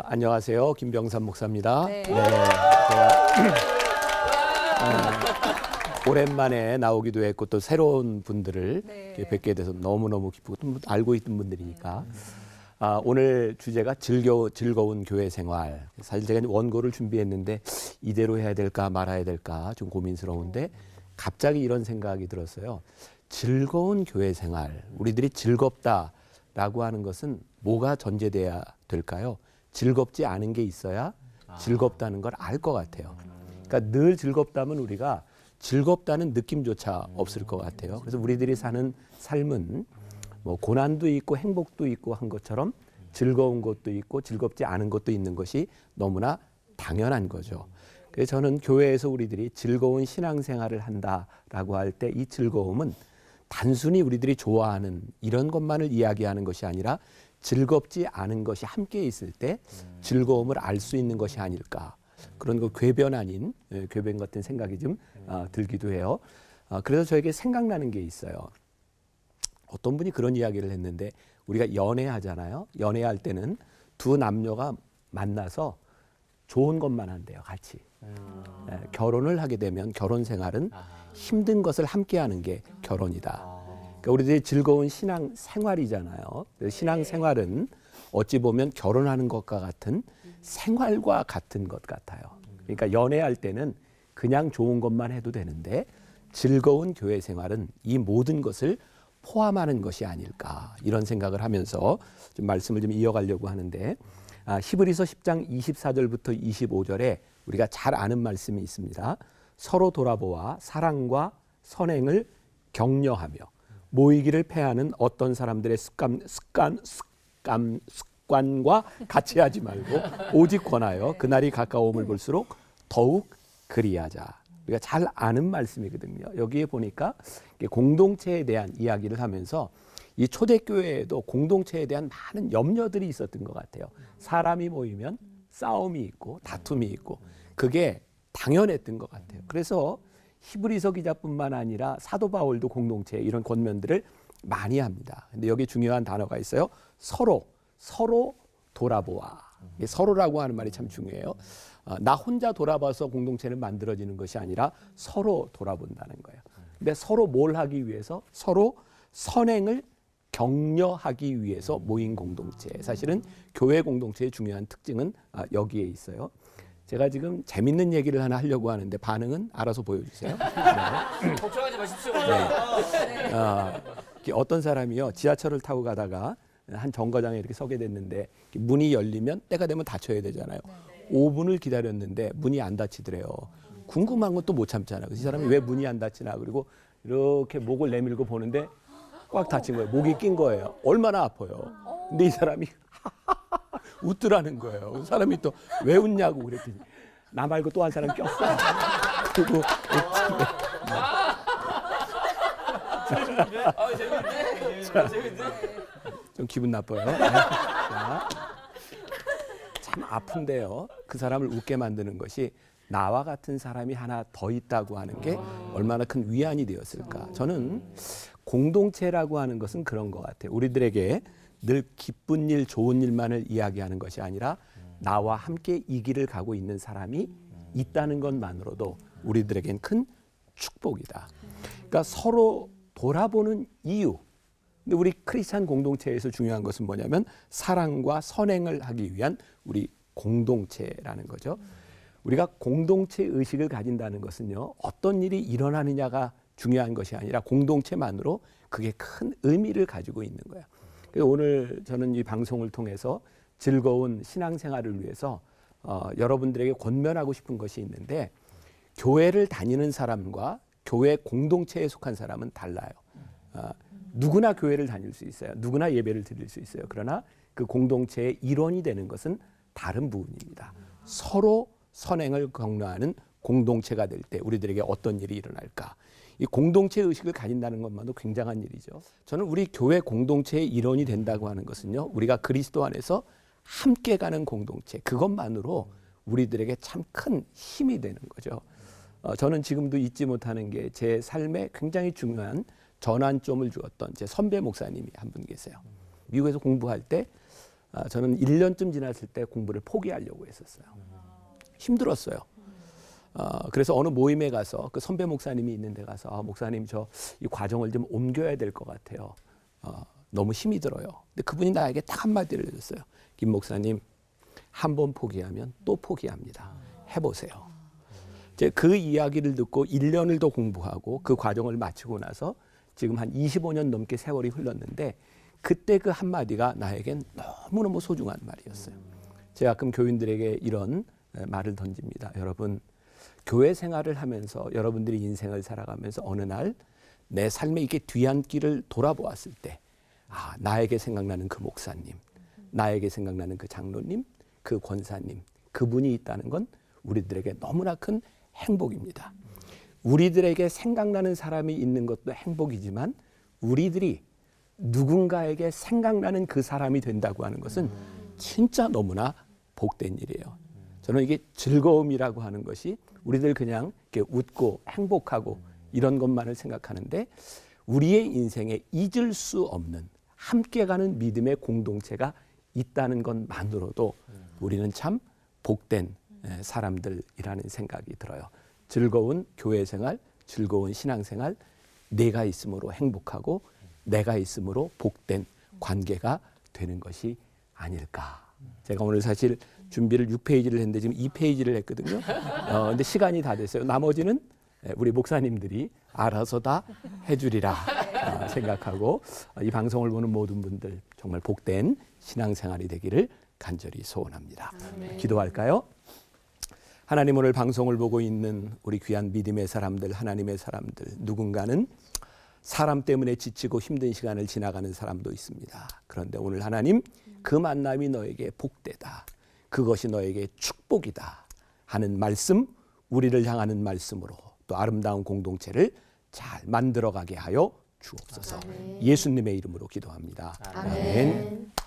안녕하세요. 김병삼 목사입니다. 네. 제가 오랜만에 나오기도 했고 또 새로운 분들을 네. 뵙게 돼서 너무너무 기쁘고 또 알고 있던 분들이니까 오늘 주제가 즐거운 교회 생활. 사실 제가 원고를 준비했는데 이대로 해야 될까 말아야 될까 좀 고민스러운데 갑자기 이런 생각이 들었어요. 즐거운 교회 생활, 우리들이 즐겁다라고 하는 것은 뭐가 전제돼야 될까요? 즐겁지 않은 게 있어야 즐겁다는 걸 알 것 같아요. 그러니까 늘 즐겁다면 우리가 즐겁다는 느낌조차 없을 것 같아요. 그래서 우리들이 사는 삶은 뭐 고난도 있고 행복도 있고 한 것처럼 즐거운 것도 있고 즐겁지 않은 것도 있는 것이 너무나 당연한 거죠. 그래서 저는 교회에서 우리들이 즐거운 신앙생활을 한다라고 할 때 이 즐거움은 단순히 우리들이 좋아하는 이런 것만을 이야기하는 것이 아니라 즐겁지 않은 것이 함께 있을 때 즐거움을 알 수 있는 것이 아닐까. 그런 거 궤변 아닌 궤변 같은 생각이 좀 들기도 해요. 그래서 저에게 생각나는 게 있어요. 어떤 분이 그런 이야기를 했는데 우리가 연애하잖아요. 연애할 때는 두 남녀가 만나서 좋은 것만 한대요. 같이. 결혼을 하게 되면 결혼 생활은 힘든 것을 함께 하는 게 결혼이다. 그러니까 우리들이 즐거운 신앙 생활이잖아요. 신앙 생활은 어찌 보면 결혼하는 것과 같은 생활과 같은 것 같아요. 그러니까 연애할 때는 그냥 좋은 것만 해도 되는데 즐거운 교회 생활은 이 모든 것을 포함하는 것이 아닐까 이런 생각을 하면서 좀 말씀을 좀 이어가려고 하는데 히브리서 10장 24절부터 25절에 우리가 잘 아는 말씀이 있습니다. 서로 돌아보아 사랑과 선행을 격려하며 모이기를 패하는 어떤 사람들의 습관과 같이 하지 말고 오직 권하여 그날이 가까움을 볼수록 더욱 그리하자. 우리가 잘 아는 말씀이거든요. 여기에 보니까 공동체에 대한 이야기를 하면서 이 초대교회에도 공동체에 대한 많은 염려들이 있었던 것 같아요. 사람이 모이면 싸움이 있고 다툼이 있고 그게 당연했던 것 같아요. 그래서 히브리서 기자뿐만 아니라 사도 바울도 공동체에 이런 권면들을 많이 합니다. 근데 여기 중요한 단어가 있어요. 서로 돌아보아. 서로라고 하는 말이 참 중요해요. 나 혼자 돌아봐서 공동체는 만들어지는 것이 아니라 서로 돌아본다는 거예요. 근데 서로 뭘 하기 위해서? 서로 선행을 격려하기 위해서 모인 공동체. 사실은 교회 공동체의 중요한 특징은 여기에 있어요. 제가 지금 재밌는 얘기를 하나 하려고 하는데 반응은 알아서 보여주세요. 네. 걱정하지 마십시오. 어떤 사람이요 지하철을 타고 가다가 한 정거장에 이렇게 서게 됐는데 문이 열리면 때가 되면 닫혀야 되잖아요. 5분을 기다렸는데 문이 안 닫히더래요. 궁금한 건 또 못 참잖아요. 이 사람이 왜 문이 안 닫히나 그리고 이렇게 목을 내밀고 보는데 꽉 닫힌 거예요. 목이 낀 거예요. 얼마나 아파요. 근데 이 사람이 웃더라는 거예요. 그 사람이 또 왜 웃냐고 그랬더니 나 말고 또 한 사람 꼈어. 그리고 좀 기분 나빠요. 참 아픈데요. 그 사람을 웃게 만드는 것이 나와 같은 사람이 하나 더 있다고 하는 게 얼마나 큰 위안이 되었을까. 저는 공동체라고 하는 것은 그런 것 같아요. 우리들에게 늘 기쁜 일, 좋은 일만을 이야기하는 것이 아니라 나와 함께 이 길을 가고 있는 사람이 있다는 것만으로도 우리들에겐 큰 축복이다. 그러니까 서로 돌아보는 이유. 근데 우리 크리스찬 공동체에서 중요한 것은 뭐냐면 사랑과 선행을 하기 위한 우리 공동체라는 거죠. 우리가 공동체 의식을 가진다는 것은요. 어떤 일이 일어나느냐가 중요한 것이 아니라 공동체만으로 그게 큰 의미를 가지고 있는 거예요. 그래서 오늘 저는 이 방송을 통해서 즐거운 신앙생활을 위해서 여러분들에게 권면하고 싶은 것이 있는데 교회를 다니는 사람과 교회 공동체에 속한 사람은 달라요. 누구나 교회를 다닐 수 있어요. 누구나 예배를 드릴 수 있어요. 그러나 그 공동체의 일원이 되는 것은 다른 부분입니다. 서로 선행을 격려하는 공동체가 될 때 우리들에게 어떤 일이 일어날까? 이 공동체 의식을 가진다는 것만도 굉장한 일이죠. 저는 우리 교회 공동체의 일원이 된다고 하는 것은요. 우리가 그리스도 안에서 함께 가는 공동체. 그것만으로 우리들에게 참 큰 힘이 되는 거죠. 저는 지금도 잊지 못하는 게 제 삶에 굉장히 중요한 전환점을 주었던 제 선배 목사님이 한 분 계세요. 미국에서 공부할 때 저는 1년쯤 지났을 때 공부를 포기하려고 했었어요. 힘들었어요. 그래서 어느 모임에 가서 그 선배 목사님이 있는 데 가서 목사님 저 이 과정을 좀 옮겨야 될 것 같아요. 너무 힘이 들어요. 근데 그분이 나에게 딱 한마디를 해줬어요. 김 목사님, 한 번 포기하면 또 포기합니다. 해보세요. 이제 그 이야기를 듣고 1년을 더 공부하고 그 과정을 마치고 나서 지금 한 25년 넘게 세월이 흘렀는데 그때 그 한마디가 나에겐 너무너무 소중한 말이었어요. 제가 가끔 교인들에게 이런 말을 던집니다. 여러분, 교회 생활을 하면서 여러분들이 인생을 살아가면서 어느 날 내 삶의 이게 뒤안길을 돌아보았을 때 나에게 생각나는 그 목사님, 나에게 생각나는 그 장로님, 그 권사님, 그분이 있다는 건 우리들에게 너무나 큰 행복입니다. 우리들에게 생각나는 사람이 있는 것도 행복이지만 우리들이 누군가에게 생각나는 그 사람이 된다고 하는 것은 진짜 너무나 복된 일이에요. 저는 이게 즐거움이라고 하는 것이 우리들 그냥 이렇게 웃고 행복하고 이런 것만을 생각하는데 우리의 인생에 잊을 수 없는 함께 가는 믿음의 공동체가 있다는 것만으로도 우리는 참 복된 사람들이라는 생각이 들어요. 즐거운 교회 생활, 즐거운 신앙 생활, 내가 있음으로 행복하고 내가 있음으로 복된 관계가 되는 것이 아닐까. 제가 오늘 사실 준비를 6페이지를 했는데 지금 2페이지를 했거든요. 근데 시간이 다 됐어요. 나머지는 우리 목사님들이 알아서 다 해주리라 생각하고 이 방송을 보는 모든 분들 정말 복된 신앙생활이 되기를 간절히 소원합니다. 기도할까요? 하나님, 오늘 방송을 보고 있는 우리 귀한 믿음의 사람들, 하나님의 사람들, 누군가는 사람 때문에 지치고 힘든 시간을 지나가는 사람도 있습니다. 그런데 오늘 하나님, 그 만남이 너에게 복되다, 그것이 너에게 축복이다 하는 말씀, 우리를 향하는 말씀으로 또 아름다운 공동체를 잘 만들어가게 하여 주옵소서. 예수님의 이름으로 기도합니다. 아멘.